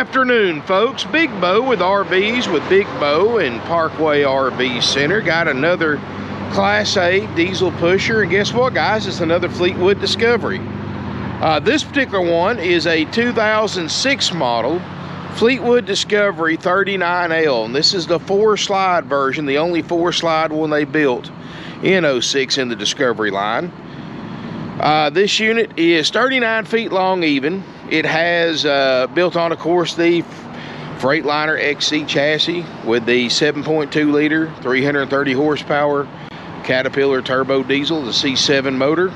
afternoon, folks. Big Bo with RVs with Big Bo and Parkway RV Center. Got another Class A diesel pusher, and guess what, guys? It's another Fleetwood Discovery. This particular one is a 2006 model Fleetwood Discovery 39L, and this is the 4-slide version, the only 4-slide one they built in 06 in the Discovery line. This unit is 39 feet long even. It has built on, of course, the Freightliner XC chassis with the 7.2 liter, 330 horsepower Caterpillar turbo diesel, the C7 motor,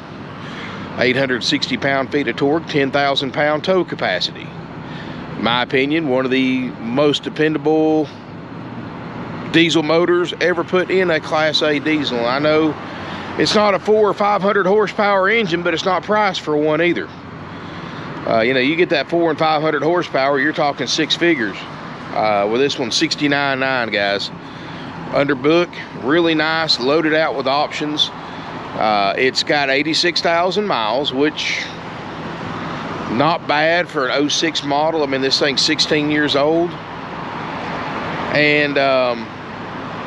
860 pound-feet of torque, 10,000 pound tow capacity. In my opinion, one of the most dependable diesel motors ever put in a Class A diesel. I know it's not a 400 or 500 horsepower engine, but it's not priced for one either. You know, you get that 400 and 500 horsepower, you're talking 6 figures. With this one, $69,900, guys. Under book, really nice, loaded out with options. It's got 86,000 miles, which not bad for an 06 model. I mean, this thing's 16 years old. And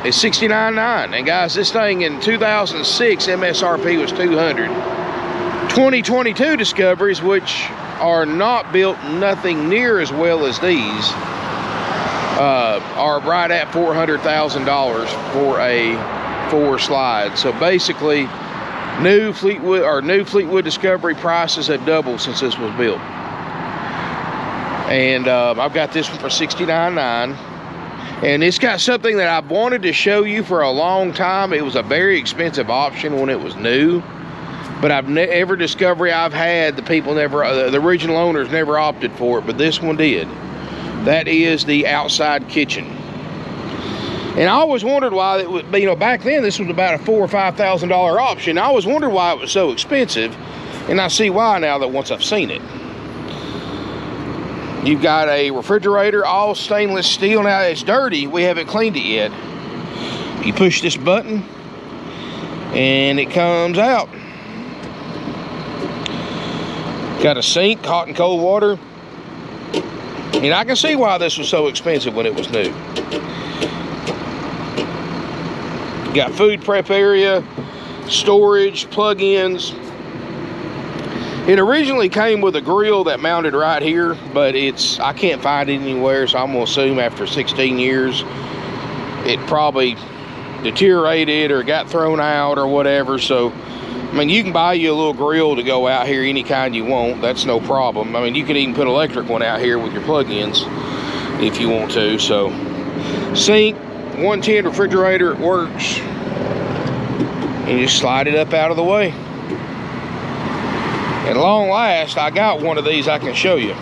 it's $69,900. And guys, this thing in 2006, MSRP was $200. 2022 Discoveries, which are not built nothing near as well as these, are right at $400,000 for a 4-slide. So basically, new Fleetwood Discovery prices have doubled since this was built. And I've got this one for $69,900. And it's got something that I've wanted to show you for a long time. It was a very expensive option when it was new, but every Discovery I've had, the people never, the original owners never opted for it, but this one did. That is the outside kitchen. And I always wondered why it would, you know, back then this was about a $4,000 or $5,000 option. I always wondered why it was so expensive, and I see why now that once I've seen it. You've got a refrigerator, all stainless steel. Now it's dirty, we haven't cleaned it yet. You push this button and it comes out. Got a sink, hot and cold water. And I can see why this was so expensive when it was new. Got food prep area, storage, plug-ins. It originally came with a grill that mounted right here, but I can't find it anywhere, so I'm gonna assume after 16 years, it probably deteriorated or got thrown out or whatever. So, I mean, you can buy you a little grill to go out here any kind you want. That's no problem. I mean, you can even put an electric one out here with your plug-ins if you want to. So, sink, 110 refrigerator, it works. And you just slide it up out of the way. At long last, I got one of these I can show you.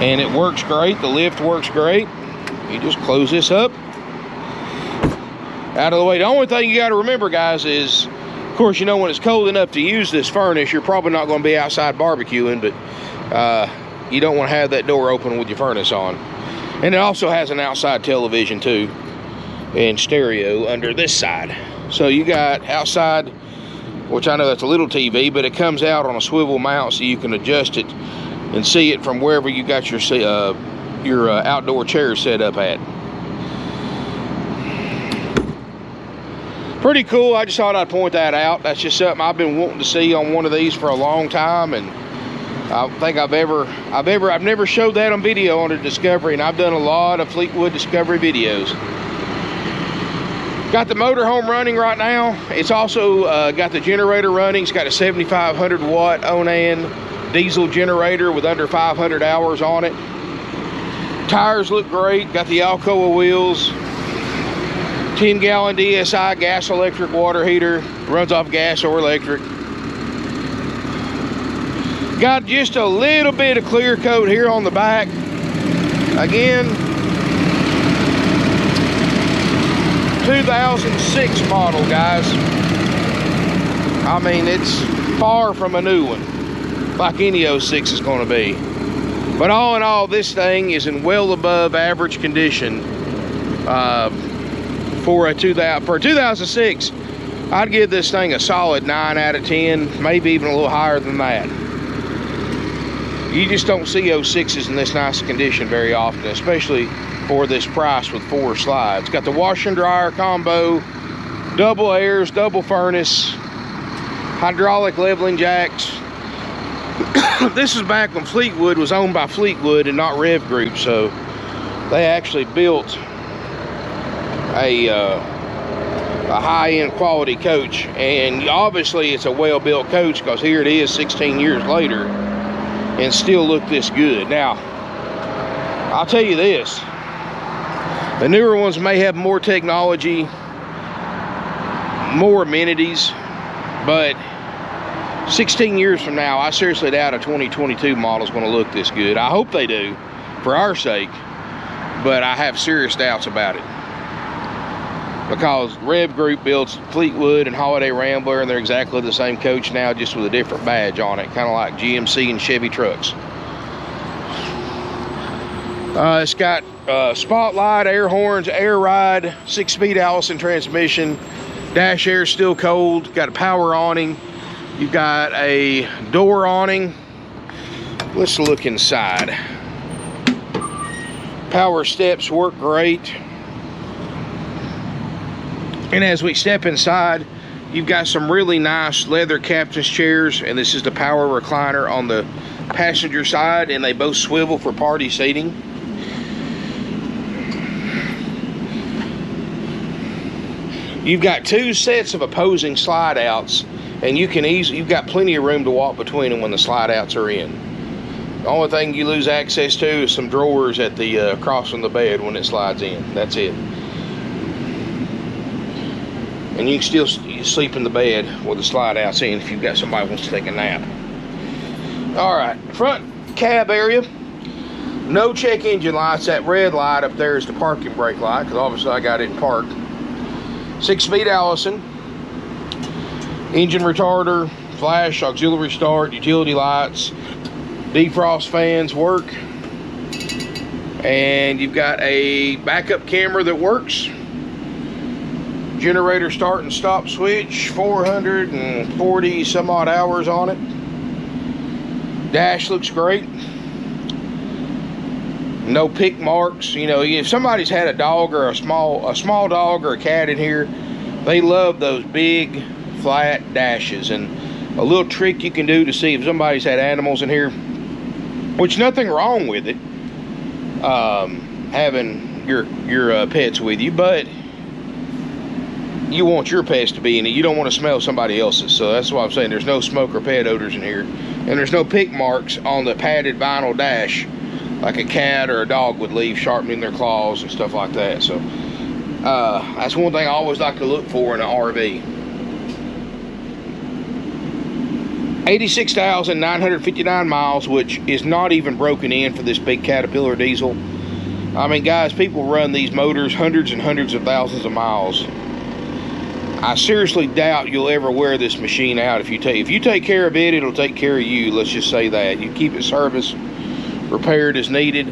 And it works great. The lift works great. You just close this up. Out of the way. The only thing you got to remember, guys, is, of course, you know, when it's cold enough to use this furnace, you're probably not going to be outside barbecuing, but you don't want to have that door open with your furnace on. And it also has an outside television too, and stereo under this side. So you got outside, which I know that's a little TV, but it comes out on a swivel mount so you can adjust it and see it from wherever you got your outdoor chair set up at. Pretty cool. I just thought I'd point that out. That's just something I've been wanting to see on one of these for a long time, and I don't think I've never showed that on video on a Discovery, and I've done a lot of Fleetwood Discovery videos. Got the motor home running right now. It's also got the generator running. It's got a 7,500 watt Onan diesel generator with under 500 hours on it. Tires look great. Got the Alcoa wheels. 10-gallon DSI gas electric water heater. Runs off gas or electric. Got just a little bit of clear coat here on the back. Again, 2006 model, guys. I mean, it's far from a new one, like any 06 is going to be. But all in all, this thing is in well above average condition for 2006. I'd give this thing a solid 9 out of 10, maybe even a little higher than that. You just don't see 06s in this nice condition very often, especially for this price with 4 slides. Got the washer and dryer combo, double airs, double furnace, hydraulic leveling jacks. This is back when Fleetwood was owned by Fleetwood and not Rev Group, so they actually built a high-end quality coach, and obviously it's a well-built coach because here it is 16 years later and still look this good. Now, I'll tell you this, the newer ones may have more technology, more amenities, but 16 years from now, I seriously doubt a 2022 model is going to look this good. I hope they do for our sake, but I have serious doubts about it, because Rev Group builds Fleetwood and Holiday Rambler, and they're exactly the same coach now, just with a different badge on it, kind of like GMC and Chevy trucks. It's got spotlight, air horns, air ride, 6-speed Allison transmission, dash air still cold, got a power awning. You've got a door awning. Let's look inside. Power steps work great. And as we step inside, you've got some really nice leather captain's chairs, and this is the power recliner on the passenger side, and they both swivel for party seating. You've got 2 sets of opposing slide outs, and you can easily, you've got plenty of room to walk between them when the slide outs are in. The only thing you lose access to is some drawers at the across from the bed when it slides in. That's it. And you can still sleep in the bed with the slide outs in if you've got somebody who wants to take a nap. All right, front cab area. No check engine lights. That red light up there is the parking brake light, because obviously I got it parked. 6-speed Allison. Engine retarder, flash, auxiliary start, utility lights, defrost fans work. And you've got a backup camera that works. Generator start and stop switch, 440 some odd hours on it. Dash looks great. No pick marks. You know, if somebody's had a dog or a small dog or a cat in here, they love those big flat dashes. And a little trick you can do to see if somebody's had animals in here, which nothing wrong with it, having your pets with you, but you want your pets to be in it. You don't want to smell somebody else's. So that's why I'm saying there's no smoke or pet odors in here, and there's no pick marks on the padded vinyl dash like a cat or a dog would leave, sharpening their claws and stuff like that. So that's one thing I always like to look for in an RV. 86,959 miles, which is not even broken in for this big Caterpillar diesel. I mean, guys, people run these motors hundreds and hundreds of thousands of miles. I seriously doubt you'll ever wear this machine out. If you take care of it, it'll take care of you. Let's just say that. You keep it serviced, repaired as needed,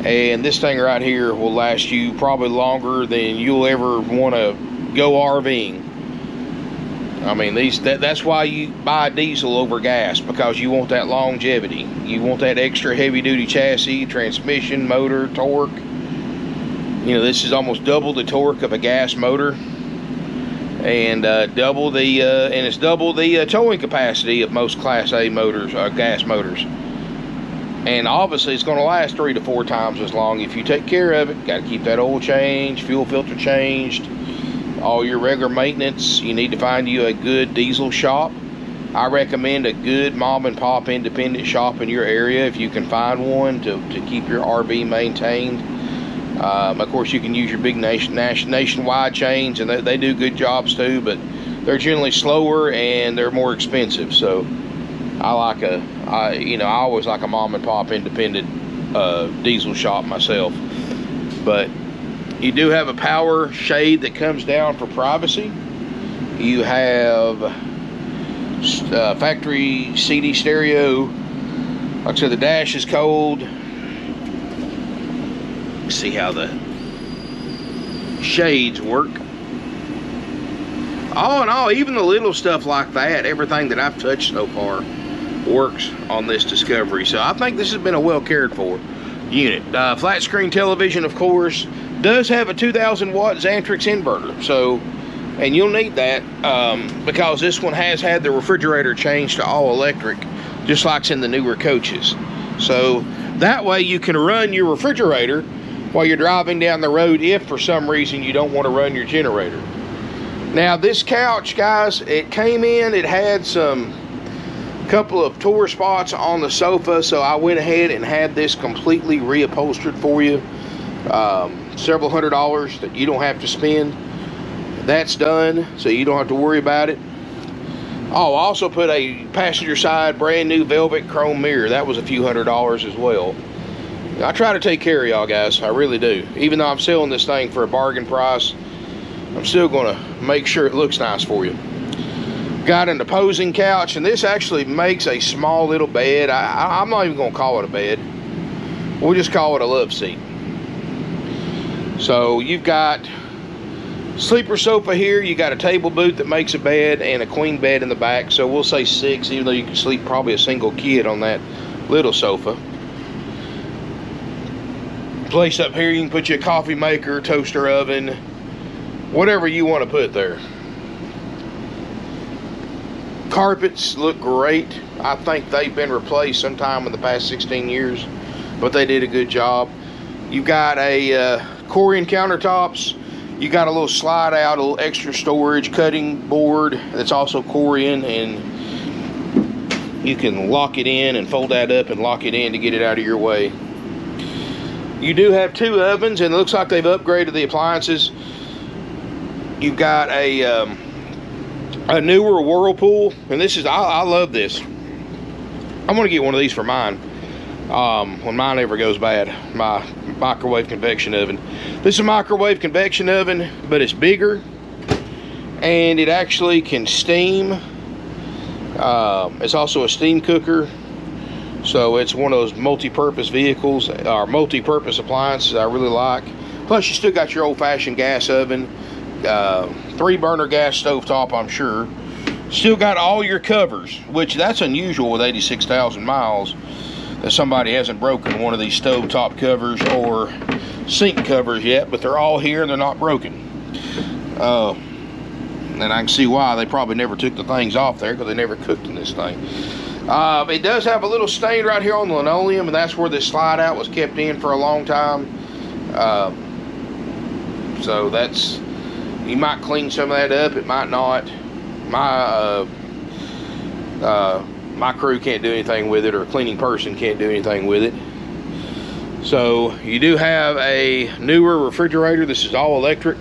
and this thing right here will last you probably longer than you'll ever want to go RVing. I mean, that's why you buy diesel over gas, because you want that longevity. You want that extra heavy-duty chassis, transmission, motor, torque. You know, this is almost double the torque of a gas motor, and double the towing capacity of most Class A motors, gas motors. And obviously, it's going to last 3 to 4 times as long if you take care of it. Got to keep that oil changed, fuel filter changed, all your regular maintenance. You need to find you a good diesel shop. I recommend a good mom and pop independent shop in your area if you can find one to keep your RV maintained. Of course, you can use your big nationwide chains, and they do good jobs too, but they're generally slower and they're more expensive. So I always like a mom and pop independent diesel shop myself. But you do have a power shade that comes down for privacy. You have factory CD stereo. Like I said, the dash is cold. Let's see how the shades work. All in all, even the little stuff like that, everything that I've touched so far, works on this Discovery. So I think this has been a well cared for unit. Flat screen television, of course, does have a 2000 watt Xantrix inverter. So, and you'll need that because this one has had the refrigerator changed to all electric, just like in the newer coaches. So that way you can run your refrigerator while you're driving down the road if for some reason you don't want to run your generator. Now this couch, guys, it came in, it had some couple of tour spots on the sofa, so I went ahead and had this completely reupholstered for you. Several $100s that you don't have to spend. That's done, so you don't have to worry about it. Oh, I also put a passenger side brand new velvet chrome mirror. That was a few $100s as well. I try to take care of y'all, guys. I really do. Even though I'm selling this thing for a bargain price, I'm still going to make sure it looks nice for you. Got an opposing couch, and this actually makes a small little bed. I'm not even going to call it a bed. We'll just call it a love seat. So you've got sleeper sofa here, you got a table boot that makes a bed, and a queen bed in the back. So we'll say 6, even though you can sleep probably a single kid on that little sofa. Place up here, you can put your coffee maker, toaster oven, whatever you want to put there. Carpets look great. I think they've been replaced sometime in the past 16 years, but they did a good job. You've got a Corian countertops. You got a little slide out, a little extra storage cutting board that's also Corian, and you can lock it in and fold that up and lock it in to get it out of your way. You do have 2 ovens, and it looks like they've upgraded the appliances. You've got a newer Whirlpool, and this is, I love this. I'm gonna get one of these for mine when mine ever goes bad, my microwave convection oven. This is a microwave convection oven, but it's bigger, and it actually can steam. It's also a steam cooker, so it's one of those multi-purpose vehicles, or multi-purpose appliances I really like. Plus you still got your old-fashioned gas oven, 3-burner gas stovetop, I'm sure. Still got all your covers, which that's unusual with 86,000 miles that somebody hasn't broken one of these stovetop covers or sink covers yet, but they're all here and they're not broken. And I can see why. They probably never took the things off there because they never cooked in this thing. It does have a little stain right here on the linoleum, and that's where this slide out was kept in for a long time. So that's, you might clean some of that up, it might not. My crew can't do anything with it, or a cleaning person can't do anything with it. So you do have a newer refrigerator. This is all electric.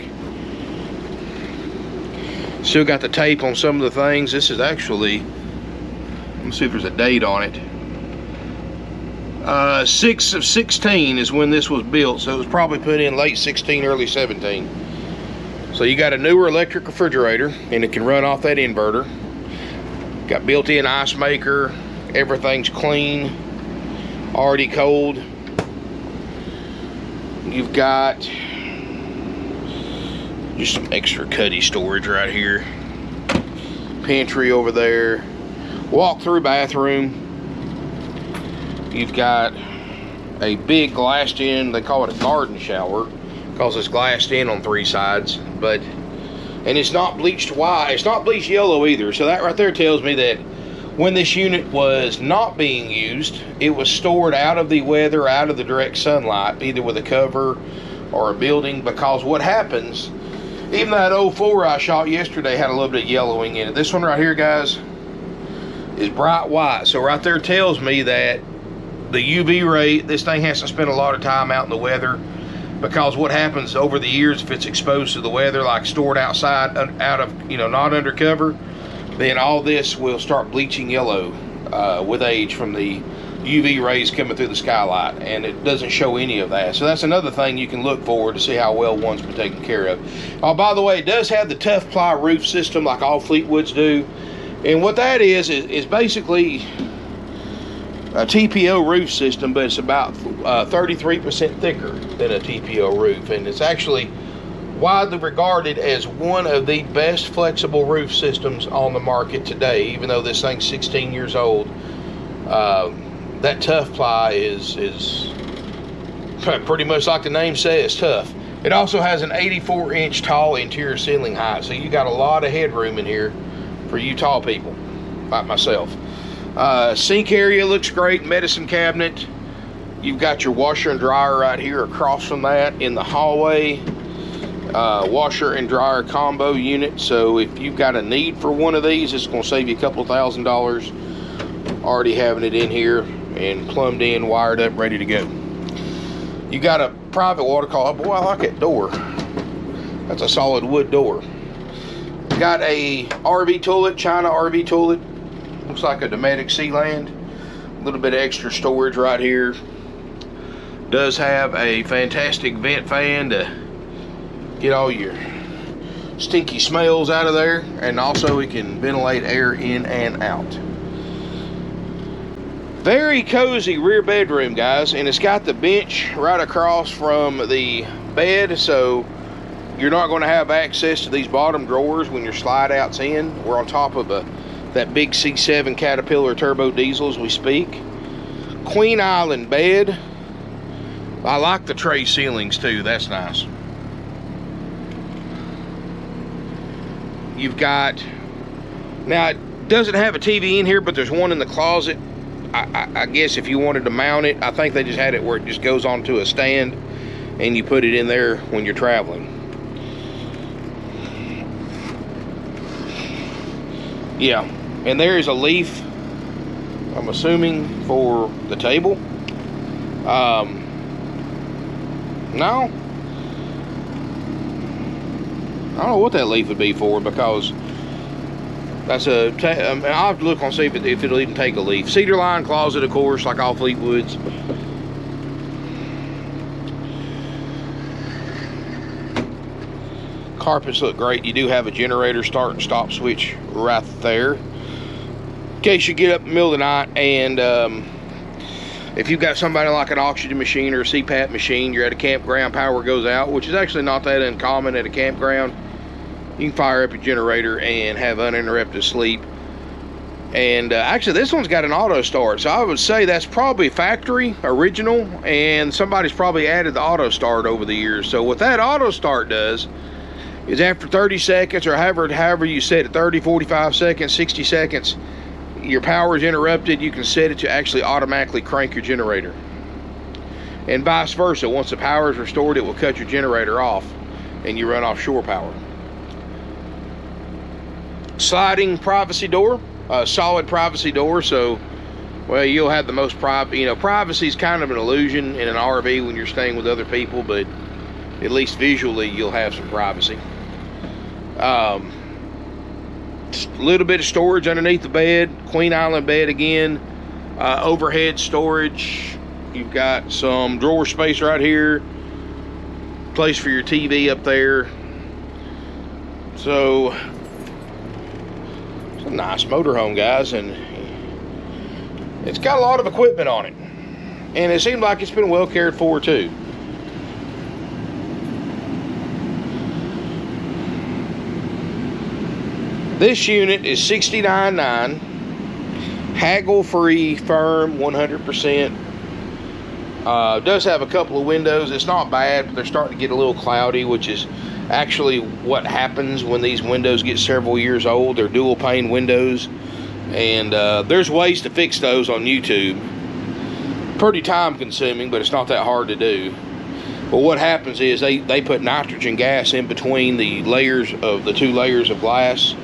Still got the tape on some of the things. This is actually, let's see if there's a date on it. 6 of 16 is when this was built, so it was probably put in late 16, early 17. So you got a newer electric refrigerator, and it can run off that inverter. Got built-in ice maker. Everything's clean, already cold. You've got just some extra cuddy storage right here. Pantry over there. Walk-through bathroom. You've got a big glassed in, they call it a garden shower, because it's glassed in on 3 sides, and it's not bleached white, it's not bleached yellow either. So that right there tells me that when this unit was not being used, it was stored out of the weather, out of the direct sunlight, either with a cover or a building, because what happens, even that 04 I shot yesterday had a little bit of yellowing in it. This one right here, guys, is bright white. So right there tells me that the UV ray, this thing has to spend a lot of time out in the weather, because what happens over the years, if it's exposed to the weather, like stored outside, out of, you know, not undercover, then all this will start bleaching yellow with age from the UV rays coming through the skylight, and it doesn't show any of that. So that's another thing you can look for to see how well one's been taken care of. Oh, by the way, it does have the tough ply roof system like all Fleetwoods do, and what that is basically a TPO roof system, but it's about 33% thicker than a TPO roof, and it's actually widely regarded as one of the best flexible roof systems on the market today. Even though this thing's 16 years old, That tough ply is pretty much like the name says, tough. It also has an 84-inch tall interior ceiling height, so you got a lot of headroom in here for you tall people like myself. Sink area looks great. Medicine cabinet. You've got your washer and dryer right here across from that in the hallway. Washer and dryer combo unit, so if you've got a need for one of these, it's going to save you a couple $1,000 already having it in here and plumbed in, wired up, ready to go. You got a private water closet. Boy, I like that door. That's a solid wood door. Got a RV toilet, China RV toilet. Looks like a Dometic Sealand. A little bit of extra storage right here. Does have a fantastic vent fan to get all your stinky smells out of there, and also it can ventilate air in and out. Very cozy rear bedroom, guys, and it's got the bench right across from the bed, so you're not going to have access to these bottom drawers when your slide out's in. We're on top of that big C7 Caterpillar turbo diesel as we speak. Queen Island bed. I like the tray ceilings too, that's nice. You've got, now it doesn't have a TV in here, but there's one in the closet. I guess if you wanted to mount it, I think they just had it where it just goes onto a stand and you put it in there when you're traveling. Yeah, and there is a leaf, I'm assuming, for the table. No, I don't know what that leaf would be for, because that's I'll have to look on see if it'll even take a leaf. Cedar line closet, of course, like all Fleetwoods. Carpets look great. You do have a generator start and stop switch right there, in case you get up in the middle of the night and if you've got somebody like an oxygen machine or a CPAP machine, you're at a campground, power goes out, which is actually not that uncommon at a campground. You can fire up your generator and have uninterrupted sleep. And actually this one's got an auto start, so I would say that's probably factory original, and somebody's probably added the auto start over the years. So what that auto start does is after 30 seconds or however you set it, 30, 45 seconds, 60 seconds, your power is interrupted, you can set it to actually automatically crank your generator. And vice versa, once the power is restored, it will cut your generator off and you run off shore power. Sliding privacy door, solid privacy door, so well, you'll have the most private. You know, privacy is kind of an illusion in an RV when you're staying with other people, but at least visually you'll have some privacy. A little bit of storage underneath the bed. Queen Island bed again. Overhead storage. You've got some drawer space right here. Place for your TV up there. So it's a nice motorhome, guys, and it's got a lot of equipment on it. And it seems like it's been well cared for too. This unit is $69,900, haggle-free, firm, 100%. Does have a couple of windows. It's not bad, but they're starting to get a little cloudy, which is actually what happens when these windows get several years old. They're dual pane windows, and there's ways to fix those on YouTube. Pretty time consuming, but it's not that hard to do. But what happens is they put nitrogen gas in between the layers of the two layers of glass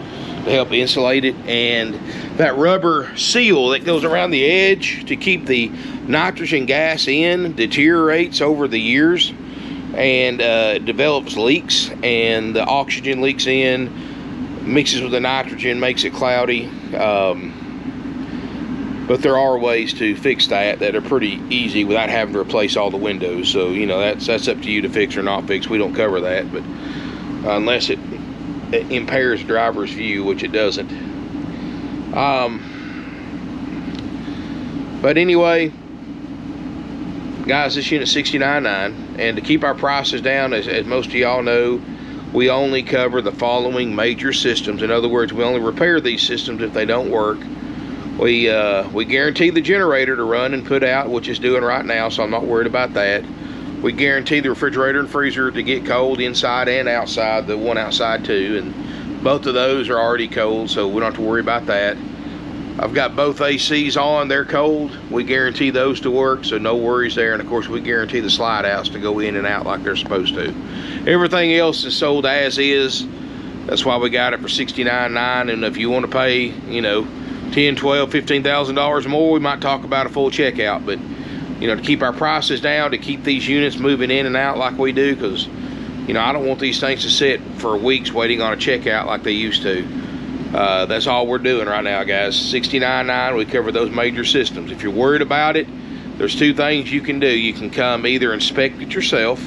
to help insulate it, and that rubber seal that goes around the edge to keep the nitrogen gas in deteriorates over the years and develops leaks, and the oxygen leaks in, mixes with the nitrogen, makes it cloudy. But there are ways to fix that are pretty easy without having to replace all the windows. So, you know, that's up to you to fix or not fix. We don't cover that, but unless it impairs the driver's view, which it doesn't. But anyway, guys, this unit's $69,900, and to keep our prices down, as most of y'all know, we only cover the following major systems. In other words, we only repair these systems if they don't work. We guarantee the generator to run and put out, which it's doing right now, so I'm not worried about that. We guarantee the refrigerator and freezer to get cold inside and outside, the one outside too, and both of those are already cold, so we don't have to worry about that. I've got both ACs on, they're cold. We guarantee those to work, so no worries there. And of course, we guarantee the slide outs to go in and out like they're supposed to. Everything else is sold as is. That's why we got it for $69.9. And if you want to pay, you know, $10, $12, $15,000 more, we might talk about a full checkout. But, you know, to keep our prices down, to keep these units moving in and out like we do, because, you know, I don't want these things to sit for weeks waiting on a checkout like they used to. That's all we're doing right now, guys. $69.9. We cover those major systems. If you're worried about it, there's two things you can do. You can come either inspect it yourself.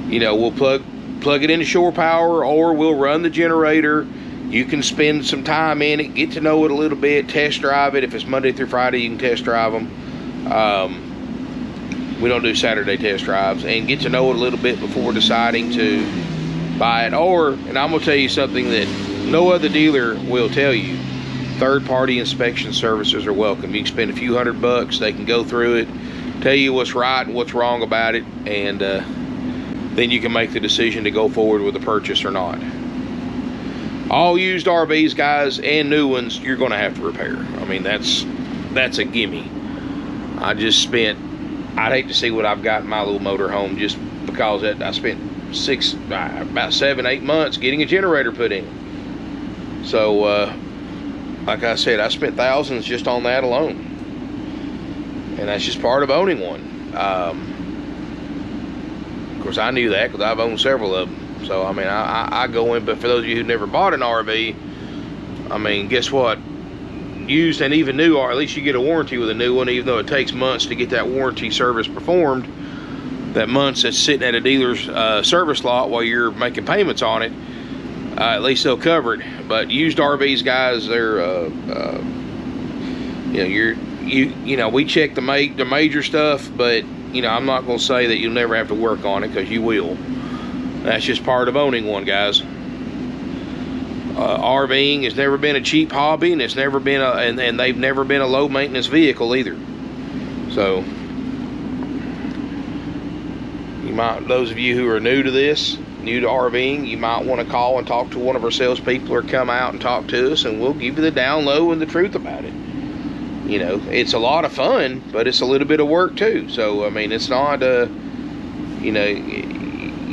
You know, we'll plug it into shore power, or we'll run the generator. You can spend some time in it, get to know it a little bit, test drive it. If it's Monday through Friday, you can test drive them. We don't do Saturday test drives, and get to know it a little bit before deciding to buy it. And I'm gonna tell you something that no other dealer will tell you: third-party inspection services are welcome. You can spend a few $100. They can go through it, tell you what's right and what's wrong about it, and then you can make the decision to go forward with the purchase or not. All used RVs, guys, and new ones, you're going to have to repair. I mean, that's a gimme. I'd hate to see what I've got in my little motor home, just because I spent about 7-8 months getting a generator put in. So, like I said, I spent thousands just on that alone. And that's just part of owning one. Of course, I knew that because I've owned several of them. So, I mean, I go in, but for those of you who never bought an RV, I mean, guess what? Used and even new, or at least you get a warranty with a new one, even though it takes months to get that warranty service performed. That months that's sitting at a dealer's service lot while you're making payments on it, at least they'll cover it. But used RVs, guys, they're, you know, we check the major stuff, but, you know, I'm not going to say that you'll never have to work on it, because you will. That's just part of owning one, guys. RVing has never been a cheap hobby, and it's never been and they've never been a low maintenance vehicle either. So, you might, those of you who are new to this, new to RVing, you might want to call and talk to one of our salespeople, or come out and talk to us, and we'll give you the down low and the truth about it. You know, it's a lot of fun, but it's a little bit of work too. So, I mean, it's not, you know,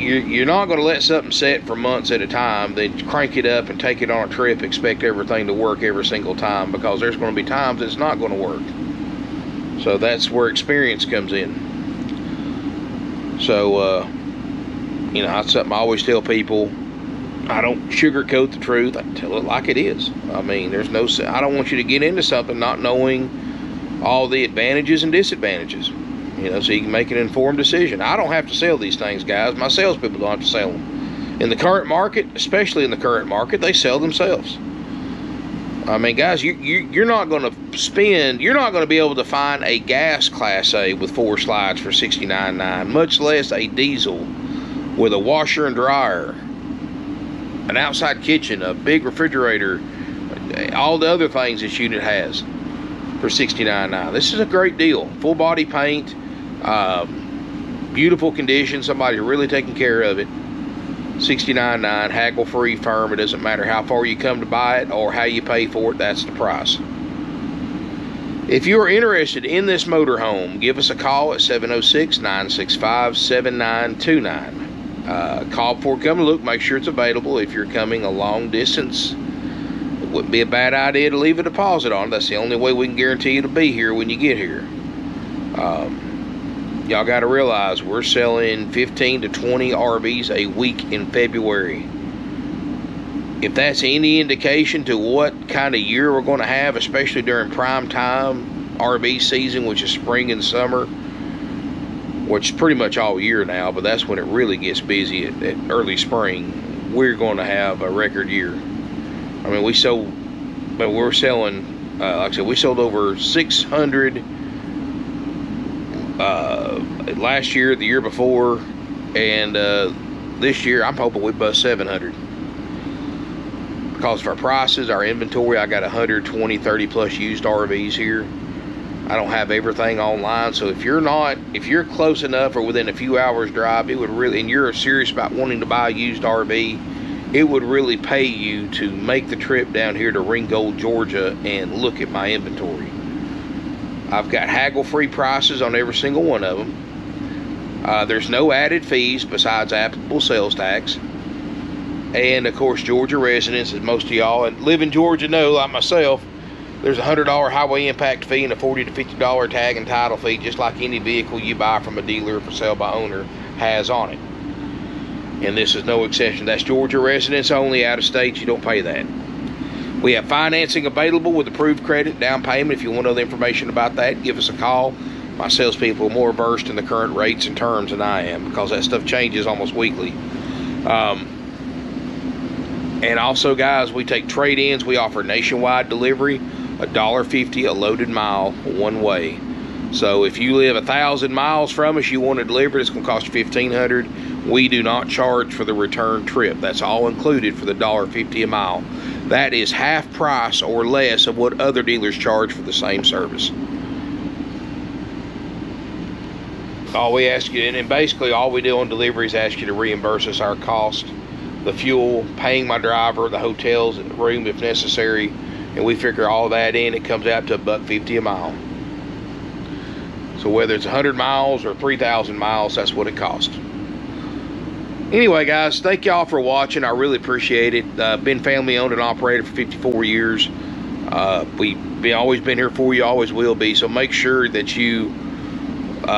you're not going to let something set for months at a time, then crank it up and take it on a trip, expect everything to work every single time, because there's going to be times it's not going to work. So that's where experience comes in. So, you know, that's something I always tell people. I don't sugarcoat the truth. I tell it like it is. I mean, I don't want you to get into something not knowing all the advantages and disadvantages. You know, so you can make an informed decision. I don't have to sell these things, guys. My salespeople don't have to sell them. In the current market, especially in the current market, they sell themselves. I mean, guys, you're not going to be able to find a gas Class A with 4 slides for $69.9, much less a diesel with a washer and dryer, an outside kitchen, a big refrigerator, all the other things this unit has for $69.9. This is a great deal. Full body paint, beautiful condition. Somebody's really taking care of it. $69.9, haggle free, firm. It doesn't matter how far you come to buy it or how you pay for it. That's the price. If you are interested in this motorhome, give us a call at 706-965-7929. Call before coming to look. Make sure it's available. If you're coming a long distance, it wouldn't be a bad idea to leave a deposit on it. That's the only way we can guarantee it'll be here when you get here. Y'all got to realize we're selling 15 to 20 RVs a week in February. If that's any indication to what kind of year we're going to have, especially during prime time RV season, which is spring and summer, which is pretty much all year now, but that's when it really gets busy at early spring, we're going to have a record year. I mean, we're selling, like I said, we sold over 600 last year, the year before, and this year I'm hoping we bust 700. because of our prices, our inventory. I got 120, 30 plus used RVs here. I don't have everything online, so if you're close enough or within a few hours drive, it would really, and you're serious about wanting to buy a used RV, it would really pay you to make the trip down here to Ringgold, Georgia, and look at my inventory. I've got haggle-free prices on every single one of them. There's no added fees besides applicable sales tax. And of course, Georgia residents, as most of y'all that live in Georgia know, like myself, there's a $100 highway impact fee and a $40 to $50 tag and title fee, just like any vehicle you buy from a dealer for sale by owner has on it. And this is no exception. That's Georgia residents only. Out of state, you don't pay that. We have financing available with approved credit, down payment. If you want other information about that, give us a call. My salespeople are more versed in the current rates and terms than I am, because that stuff changes almost weekly. And also, guys, we take trade-ins. We offer nationwide delivery, $1.50 a loaded mile one way. So if you live 1,000 miles from us, you want to deliver it, it's going to cost you $1,500. We do not charge for the return trip. That's all included for the $1.50 a mile. That is half price or less of what other dealers charge for the same service. All we ask you, and basically all we do on delivery is ask you to reimburse us our cost, the fuel, paying my driver, the hotels, and the room if necessary, and we figure all that in. It comes out to $1.50 a mile. So whether it's 100 miles or 3,000 miles, that's what it costs. Anyway, guys, thank y'all for watching. I really appreciate it. Been family owned and operated for 54 years. We've always been here for you, always will be. So make sure that you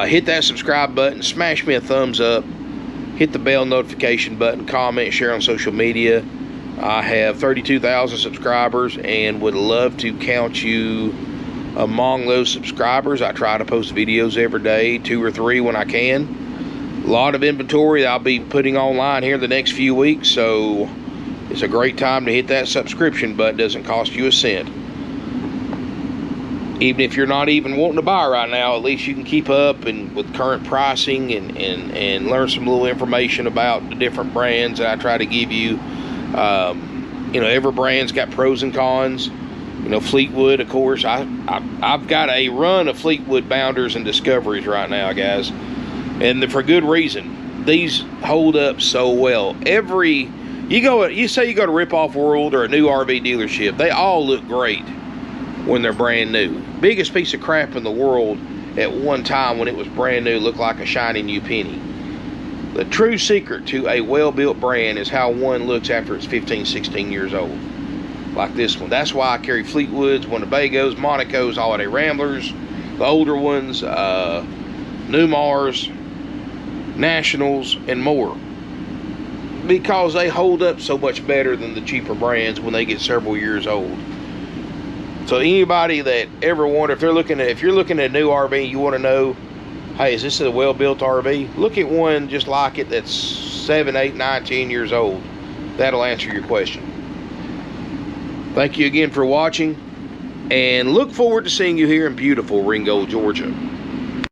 hit that subscribe button, smash me a thumbs up, hit the bell notification button, comment, share on social media. I have 32,000 subscribers and would love to count you among those subscribers. I try to post videos every day, 2 or 3 when I can. A lot of inventory that I'll be putting online here the next few weeks, so it's a great time to hit that subscription button. It doesn't cost you a cent. Even if you're not even wanting to buy right now, at least you can keep up and with current pricing and learn some little information about the different brands that I try to give you. You know, every brand's got pros and cons. You know, Fleetwood, of course. I've got a run of Fleetwood Bounders and Discoveries right now, guys, and for good reason. These hold up so well. You say you go to Rip Off World or a new RV dealership, they all look great when they're brand new. Biggest piece of crap in the world at one time when it was brand new looked like a shiny new penny. The true secret to a well-built brand is how one looks after it's 15, 16 years old. Like this one. That's why I carry Fleetwoods, Winnebagos, Monacos, Holiday Ramblers, the older ones, Newmars, Nationals, and more. Because they hold up so much better than the cheaper brands when they get several years old. So anybody that ever wonder if you're looking at a new RV, you want to know, hey, is this a well-built RV? Look at one just like it that's 7, 8, 9, 10 years old. That'll answer your question. Thank you again for watching, and look forward to seeing you here in beautiful Ringgold, Georgia.